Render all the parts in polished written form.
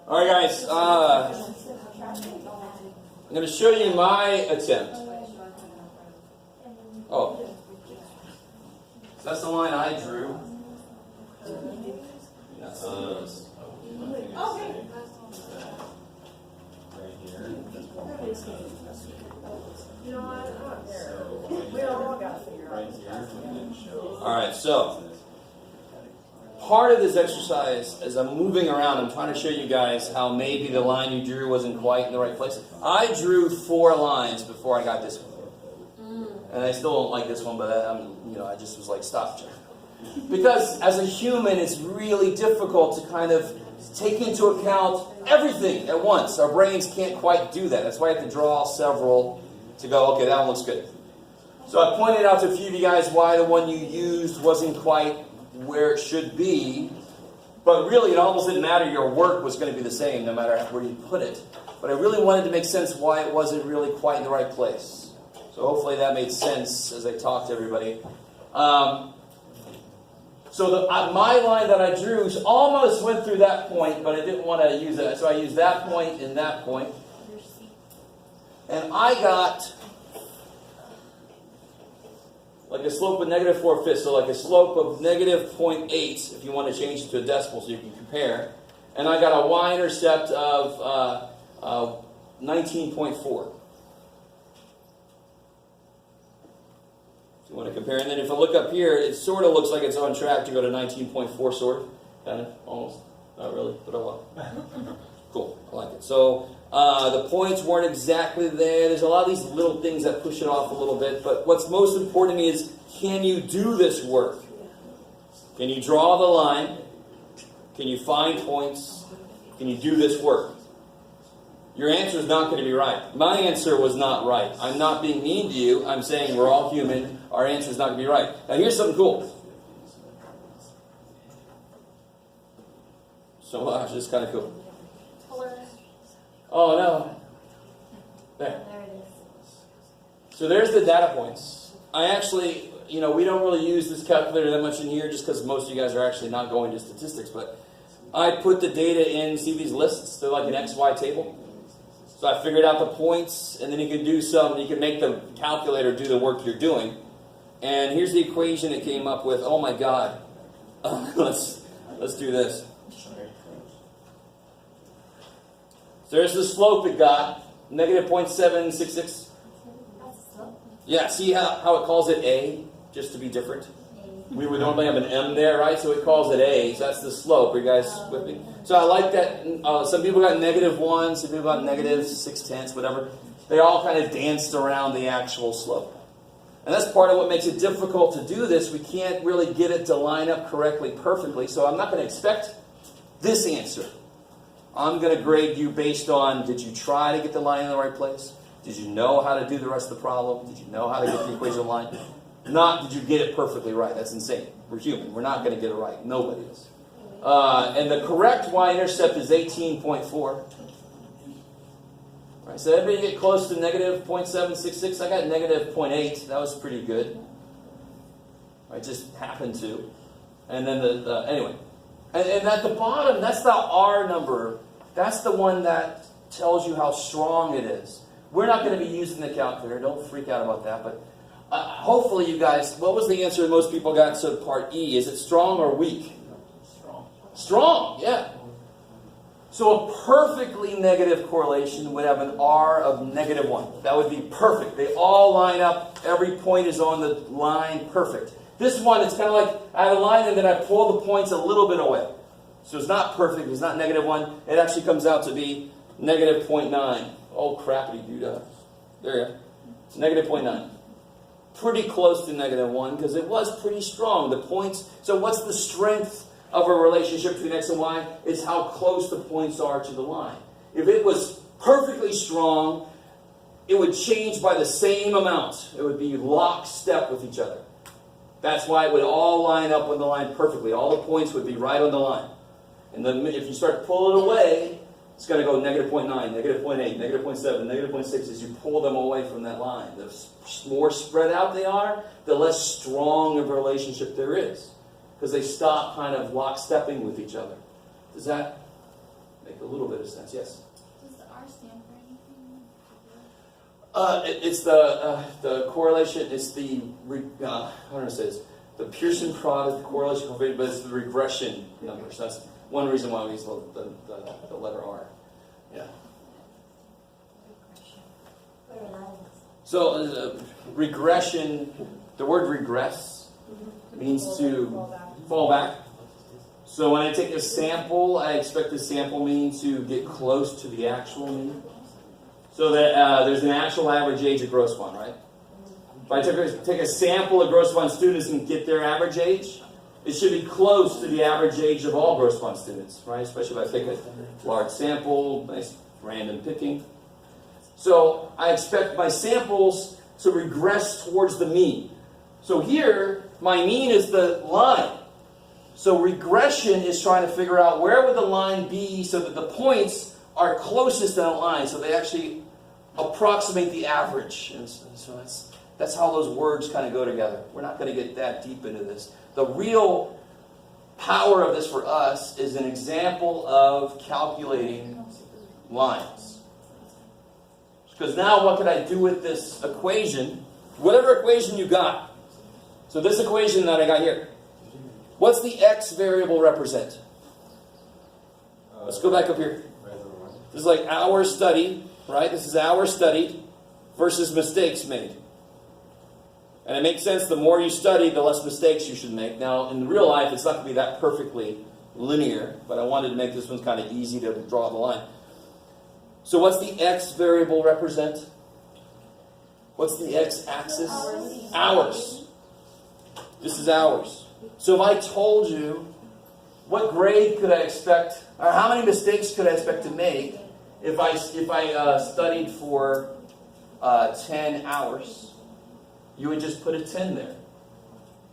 All right, guys. I'm going to show you my attempt. Oh. So that's the line I drew. That's all right, so part of this exercise, as I'm moving around, I'm trying to show you guys how maybe the line you drew wasn't quite in the right place. I drew 4 lines before I got this one. And I still don't like this one, but I just was like, stop. Because as a human, it's really difficult to kind of take into account everything at once. Our brains can't quite do that. That's why I have to draw several to go, okay, that one looks good. So I pointed out to a few of you guys why the one you used wasn't quite where it should be. But really, it almost didn't matter. Your work was going to be the same no matter where you put it. But I really wanted to make sense why it wasn't really quite in the right place. So hopefully that made sense as I talked to everybody. So my line that I drew almost went through that point, but I didn't want to use that. So I used that point and that point. And I got like a slope of negative 4/5. So like a slope of negative 0.8 if you want to change it to a decimal so you can compare. And I got a y-intercept of 19.4. So you want to compare. And then if I look up here, it sort of looks like it's on track to go to 19.4 sort of. Kind of, almost. Not really, but oh well. Cool, I like it. So the points weren't exactly there. There's a lot of these little things that push it off a little bit. But what's most important to me is, can you do this work? Can you draw the line? Can you find points? Can you do this work? Your answer is not going to be right. My answer was not right. I'm not being mean to you. I'm saying we're all human. Our answer is not going to be right. Now here's something cool. So this is kind of cool. Oh no. There. There it is. So there's the data points. I actually, we don't really use this calculator that much in here just because most of you guys are actually not going to statistics. But I put the data in, see these lists? They're like an XY table. So I figured out the points, and then you can make the calculator do the work you're doing. And here's the equation it came up with. Oh my God. Let's do this. So there's the slope it got, negative 0.766. Yeah, see how it calls it A, just to be different? We would normally have an M there, right? So it calls it A, so that's the slope. Are you guys with me? So I like that. Some people got -1, some people got -0.6, whatever. They all kind of danced around the actual slope. And that's part of what makes it difficult to do this. We can't really get it to line up correctly, perfectly. So I'm not going to expect this answer. I'm going to grade you based on, did you try to get the line in the right place? Did you know how to do the rest of the problem? Did you know how to get the equation line? Not, did you get it perfectly right? That's insane. We're human. We're not going to get it right. Nobody is. And the correct y-intercept is 18.4. Right, so everybody get close to negative 0.766. I got negative 0.8. That was pretty good. I just happened to. And then anyway. And at the bottom, that's the R number. That's the one that tells you how strong it is. We're not going to be using the calculator. Don't freak out about that. But hopefully you guys, what was the answer most people got to part E? Is it strong or weak? Strong. Strong, yeah. So a perfectly negative correlation would have an R of -1. That would be perfect. They all line up. Every point is on the line perfect. This one, it's kind of like I have a line and then I pull the points a little bit away. So it's not perfect. It's not -1. It actually comes out to be -0.9. Oh, crappity dude. There you go. -0.9. Pretty close to -1 because it was pretty strong. The points. So what's the strength of a relationship between X and Y? Is how close the points are to the line. If it was perfectly strong, it would change by the same amount. It would be lockstep with each other. That's why it would all line up on the line perfectly. All the points would be right on the line. And then if you start pulling away, it's going to go -0.9, -0.8, -0.7, -0.6 as you pull them away from that line. The more spread out they are, the less strong of a relationship there is. Because they stop kind of lockstepping with each other. Does that make a little bit of sense. Yes? Does the R stand for anything? It's the correlation. It's the how do I say this? The Pearson product, the correlation coefficient, but it's the regression number. So that's one reason why we use the letter R. Yeah. So regression. The word regress means to fall back. So when I take a sample, I expect the sample mean to get close to the actual mean. So that there's an actual average age of gross one, right? If I take a sample of gross one students and get their average age, it should be close to the average age of all gross one students, right? Especially if I take a large sample, nice random picking. So I expect my samples to regress towards the mean. So here, my mean is the line. So regression is trying to figure out where would the line be so that the points are closest to that line, so they actually approximate the average. And so that's how those words kind of go together. We're not going to get that deep into this. The real power of this for us is an example of calculating lines. Because now what can I do with this equation? Whatever equation you got. So this equation that I got here. What's the x variable represent? Let's go back up here. This is like hours studied, right? This is hours studied versus mistakes made. And it makes sense, the more you study, the less mistakes you should make. Now, in real life, it's not going to be that perfectly linear, but I wanted to make this one kind of easy to draw the line. So what's the x variable represent? What's the x-axis? Hours. This is hours. So if I told you, what grade could I expect, or how many mistakes could I expect to make if I studied for 10 hours? You would just put a 10 there,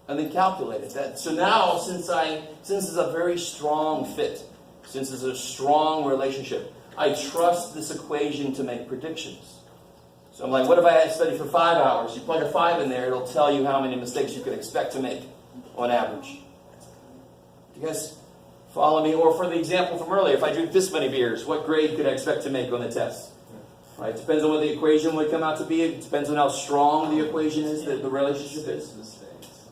and then calculate it. So now, since it's a very strong fit, since it's a strong relationship, I trust this equation to make predictions. So I'm like, what if I had studied for 5 hours? You plug a 5 in there, it'll tell you how many mistakes you could expect to make on average. You guys follow me? Or for the example from earlier, if I drink this many beers, what grade could I expect to make on the test? Right? Depends on what the equation would come out to be. It depends on how strong the equation is, the relationship is. Mistakes.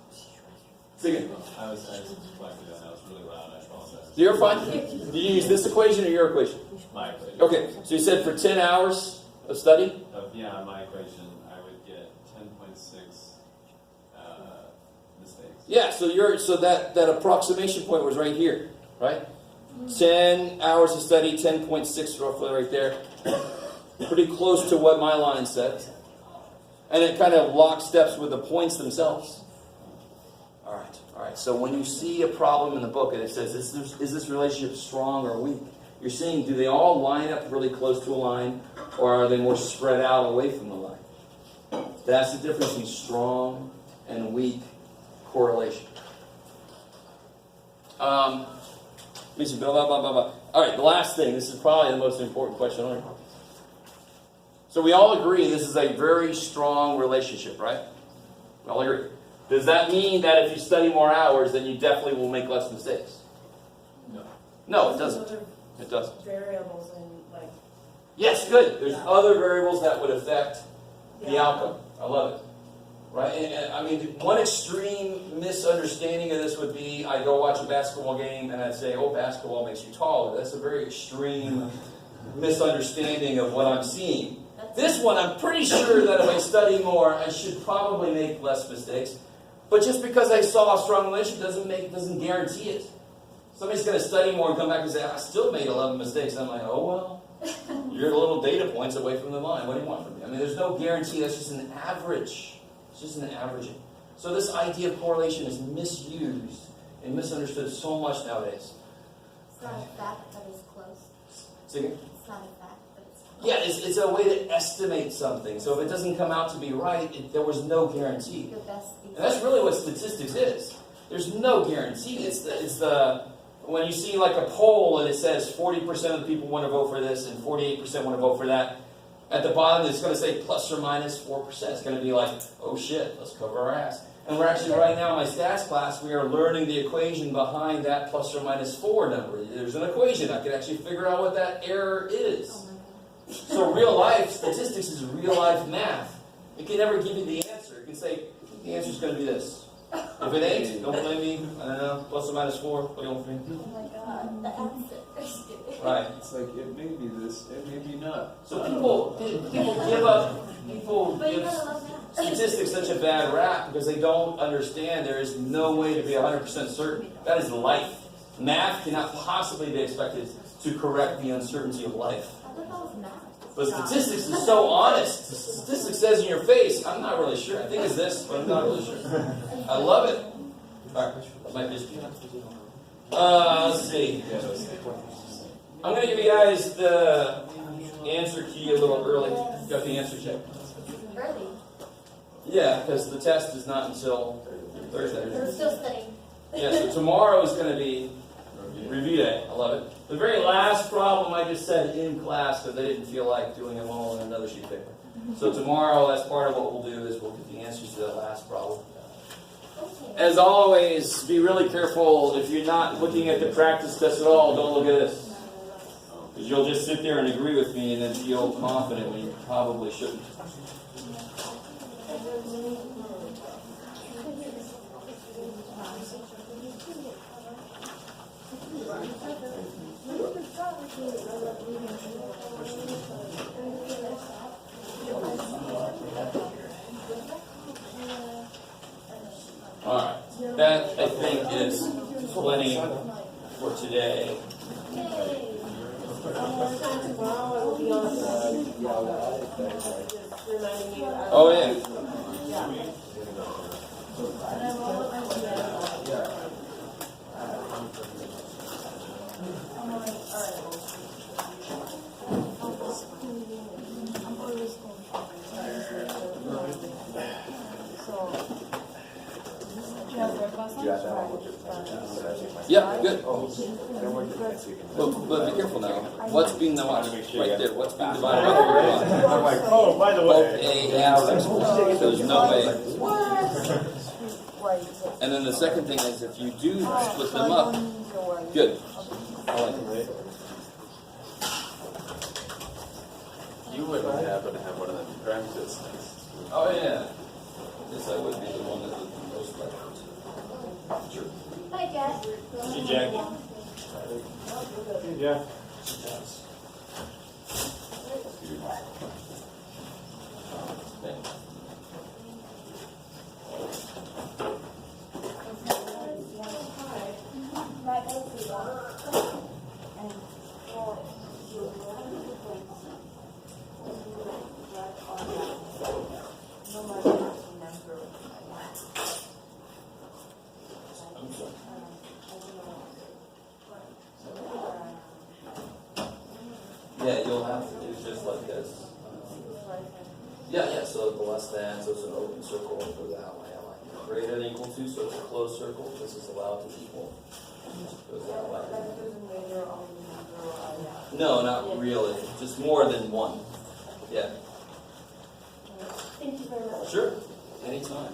Say again. I was reflecting on that. I was really loud. I apologize. So you're fine? Did you use this equation or your equation? My equation. Okay, so you said for 10 hours of study? Yeah, my equation, I would get 10.6 mistakes. Yeah, so that approximation point was right here, right? 10 hours of study, 10.6 roughly right there. Pretty close to what my line said. And it kind of locksteps with the points themselves. All right. So when you see a problem in the book and it says, is this relationship strong or weak? You're seeing, do they all line up really close to a line, or are they more spread out away from the line? That's the difference between strong and weak correlation. All right, the last thing. This is probably the most important question on here. So we all agree this is a very strong relationship, right? We all agree. Does that mean that if you study more hours, then you definitely will make less mistakes? No. No, it doesn't. It doesn't. Variables and like. Yes, good. There's other variables that would affect the outcome. I love it. Right? And I mean, one extreme misunderstanding of this would be I go watch a basketball game and I say, oh, basketball makes you taller. That's a very extreme misunderstanding of what I'm seeing. This one, I'm pretty sure that if I study more, I should probably make less mistakes. But just because I saw a strong relationship doesn't guarantee it. Somebody's going to study more and come back and say, I still made 11 mistakes. I'm like, oh, well, you're little data points away from the line. What do you want from me? I mean, there's no guarantee. That's just an average. It's just an averaging. So this idea of correlation is misused and misunderstood so much nowadays. It's not a fact, but it's close. Say again? It's not a fact, but it's close. Yeah, it's a way to estimate something. So if it doesn't come out to be right, there was no guarantee. The best And that's really what statistics is. There's no guarantee. It's the when you see like a poll and it says 40% of the people want to vote for this and 48% want to vote for that, at the bottom it's going to say plus or minus 4%. It's going to be like, oh shit, let's cover our ass. And we're actually right now in my stats class, we are learning the equation behind that plus or minus 4 number. There's an equation. I can actually figure out what that error is. Oh my god. So real life statistics is real life math. It can never give you the answer. It can say, the answer is going to be this. If it ain't, don't blame me. I don't know, plus or minus 4, what do you want from me? Oh my god. The answer. Right. It's like, it may be this, it may be not. So people give up, people But you give gotta love math. statistics such a bad rap because they don't understand there is no way to be 100% certain. That is life. Math cannot possibly be expected to correct the uncertainty of life. I thought that was math. But statistics is so honest. Statistics says in your face, I'm not really sure. I think it's this, but I'm not really sure. I love it. All right, that might just be. Let's see. I'm going to give you guys the answer key a little early. You got the answer check? Early. Yeah, because the test is not until Thursday. We're still studying. Yeah, so tomorrow is going to be review day. I love it. The very last problem I just said in class because they didn't feel like doing them all in another sheet of paper. So tomorrow, as part of what we'll do is we'll get the answers to that last problem. Okay. As always, be really careful. If you're not looking at the practice test at all, don't look at this. Because you'll just sit there and agree with me and then feel confident when you probably shouldn't. Alright, that I think is plenty for today. Oh yeah. Yeah, good. But be careful now. What's being divided right there? What's being divided by the I'm like, oh, by the both way. A and 6. So there's no way. And then the second thing is if you do split them up, good. I like it. You wouldn't happen to have one of them practice tests. Oh yeah. Yes, I would be the one that would be most likely to. Sure. Hi, Jack. See Jackie? Yeah. Yeah, you'll have to do just like this. Yeah, so the less than, so it's an open circle for the outline. Greater than equal to, so it's a closed circle. This is allowed to equal. Goes that way. No, not really. Just more than one. Yeah. Thank you very much. Sure. Anytime.